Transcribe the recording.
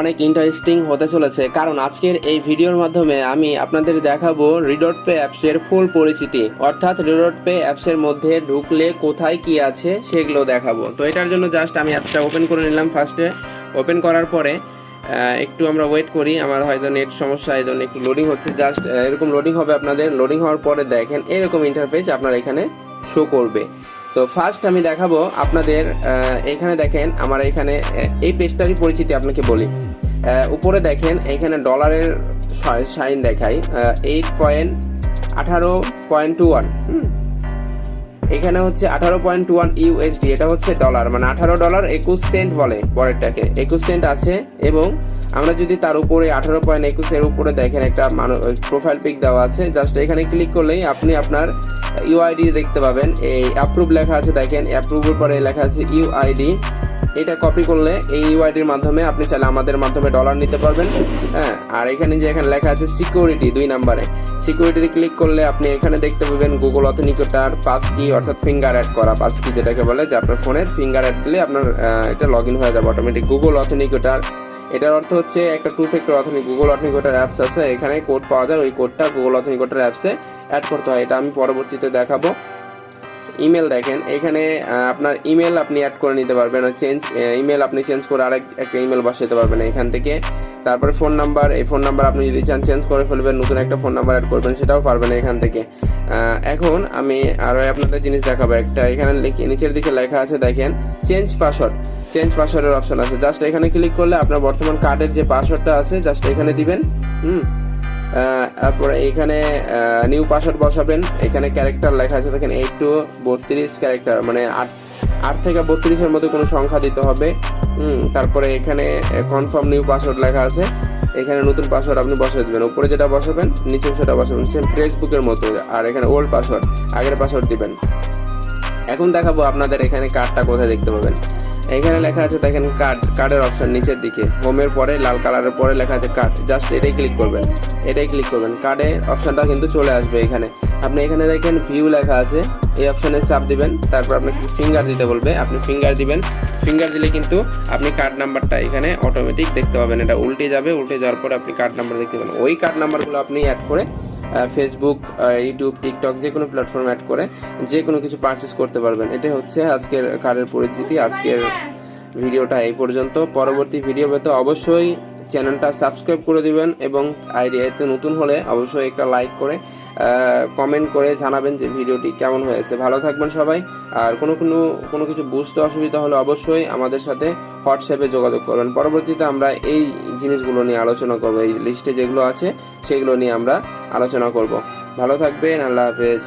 অনেক ইন্টারেস্টিং হতে চলেছে, কারণ আজকের এই ভিডিওর মাধ্যমে আমি আপনাদের দেখাবো রিডট পে অ্যাপসের ফুল পরিচিতি, অর্থাৎ রিডট পে অ্যাপসের মধ্যে ঢুকলে কোথায় কি আছে সেগুলো দেখাবো। তো এটার জন্য জাস্ট আমি অ্যাপসটা ওপেন করে নিলাম। ফার্স্টে ওপেন করার পরে একটু আমরা ওয়েট করি, আমার হয়তো নেট সমস্যা, এই জন্য একটু লোডিং হচ্ছে। জাস্ট এরকম লোডিং হবে আপনাদের। লোডিং হওয়ার পরে দেখেন এরকম ইন্টারফেস আপনার এখানে শো করবে। তো ফার্স্ট আমি দেখাবো আপনাদের, এখানে দেখেন আমার এখানে এই পেজটারই পরিচিতি আপনাকে বলি। উপরে দেখেন এখানে ডলারের সাইন দেখায় 8.18.21। এখানে হচ্ছে 18.21 ইউএসডি, এটা হচ্ছে ডলার, মানে $18.21 বলে পরেরটাকে, 21 সেন্ট আছে। এবং আমরা যদি তার উপরে 18.21 এর উপরে দেখেন একটা প্রোফাইল পিক দেওয়া আছে, জাস্ট এখানে ক্লিক করলেই আপনি আপনার ইউআইডি দেখতে পাবেন। এই অ্যাপ্রুভ লেখা আছে, দেখেন অ্যাপ্রুভের পরে লেখা আছে ইউআইডি। এটা কপি করলে এই ইউআইডির মাধ্যমে আপনি চাইলে আমাদের মাধ্যমে ডলার নিতে পারবেন। হ্যাঁ, আর এখানে যে এখানে লেখা আছে সিকিউরিটি 2 নম্বরে, সিকিউরিটিতে ক্লিক করলে আপনি এখানে দেখতে পাবেন গুগল অথেন্টিকেটর পাস কি, অর্থাৎ ফিঙ্গার অ্যাড করা পাস কি, যেটাকে বলে যে আপনার ফোনের ফিঙ্গার অ্যাড দিলে আপনার এটা লগ ইন হয়ে যাবে অটোমেটিক। গুগল অথেন্টিকেটর, এটার অর্থ হচ্ছে একটা 2 ফ্যাক্টর গুগল অথেন্টিকেটর অ্যাপস আছে, এখানে কোড পাওয়া যায়, ওই কোডটা গুগল অথেন্টিকেটর অ্যাপসে অ্যাড করতে হয়। এটা আমি পরবর্তীতে দেখাবো। ইমেল দেখেন এখানে আপনার ইমেল আপনি অ্যাড করে নিতে পারবেন, ইমেল আপনি চেঞ্জ করে একটা ইমেল বসাতে পারবেন এখান থেকে। তারপরে ফোন নাম্বার, এই ফোন নাম্বার আপনি যদি চান চেঞ্জ করে ফেলবেন, নতুন একটা ফোন নাম্বার অ্যাড করবেন, সেটাও পারবেন এখান থেকে। এখন আমি আরও আপনাদের জিনিস দেখাবো। একটা এখানে নিচের দিকে লেখা আছে দেখেন চেঞ্জ পাসওয়ার্ড, চেঞ্জ পাসওয়ার্ডের অপশন আছে। জাস্ট এখানে ক্লিক করলে আপনার বর্তমান কার্ডের যে পাসওয়ার্ডটা আছে জাস্ট এখানে দিবেন। তারপরে এইখানে নিউ পাসওয়ার্ড বসাবেন। এখানে ক্যারেক্টার লেখা আছে দেখেন 8 to 32 ক্যারেক্টার, মানে 8 থেকে 32-এর মধ্যে কোনো সংখ্যা দিতে হবে। তারপরে এখানে কনফার্ম নিউ পাসওয়ার্ড লেখা আছে, এখানে নতুন পাসওয়ার্ড আপনি বসিয়ে দেবেন। উপরে যেটা বসাবেন নিচে সেটা বসাবেন, সেম ফেসবুকের মতো। আর এখানে ওল্ড পাসওয়ার্ড, আগের পাসওয়ার্ড দিবেন। এখন দেখাবো আপনাদের এখানে কার্ডটা কোথায় দেখতে পাবেন। এখানে লেখা আছে দেখেন কার্ডের অপশন নিচের দিকে, হোমের পরে লাল কালারের পরে লেখা আছে কার্ড, জাস্ট এটাই ক্লিক করবেন। কার্ডের অপশনটা কিন্তু চলে আসবে এখানে। আপনি এখানে দেখেন ভিউ লেখা আছে, এই অপশনে চাপ দিবেন। তারপর আপনাকে ফিঙ্গার দিতে বলবে, আপনি ফিঙ্গার দিবেন। ফিঙ্গার দিলে কিন্তু আপনি কার্ড নাম্বারটা এখানে অটোমেটিক দেখতে পাবেন। এটা উল্টে যাবে, উল্টে যাওয়ার পরে আপনি কার্ড নাম্বার দেখতে পাবেন। ওই কার্ড নাম্বারগুলো আপনি অ্যাড করে ফেসবুক, ইউটিউব, টিকটক যে কোনো প্ল্যাটফর্ম অ্যাড করে যে কোনো কিছু পারচেস করতে পারবেন। এটাই হচ্ছে আজকের কার্ডের পরিচিতি। আজকের ভিডিওটা এই পর্যন্ত। পরবর্তী ভিডিও পেতে অবশ্যই চ্যানেলটা সাবস্ক্রাইব করে দিবেন, এবং আইডিয়াতে নতুন হলে অবশ্যই একটা লাইক করে কমেন্ট করে জানাবেন যে ভিডিওটি কেমন হয়েছে। ভালো থাকবেন সবাই। আর কোনো কিছু বুঝতে অসুবিধা হলে অবশ্যই আমাদের সাথে হোয়াটসঅ্যাপে যোগাযোগ করবেন। পরবর্তীতে আমরা এই জিনিসগুলো নিয়ে আলোচনা করব, এই লিস্টে যেগুলো আছে সেগুলো নিয়ে আমরা আলোচনা করব। ভালো থাকবেন, আল্লাহ হাফেজ।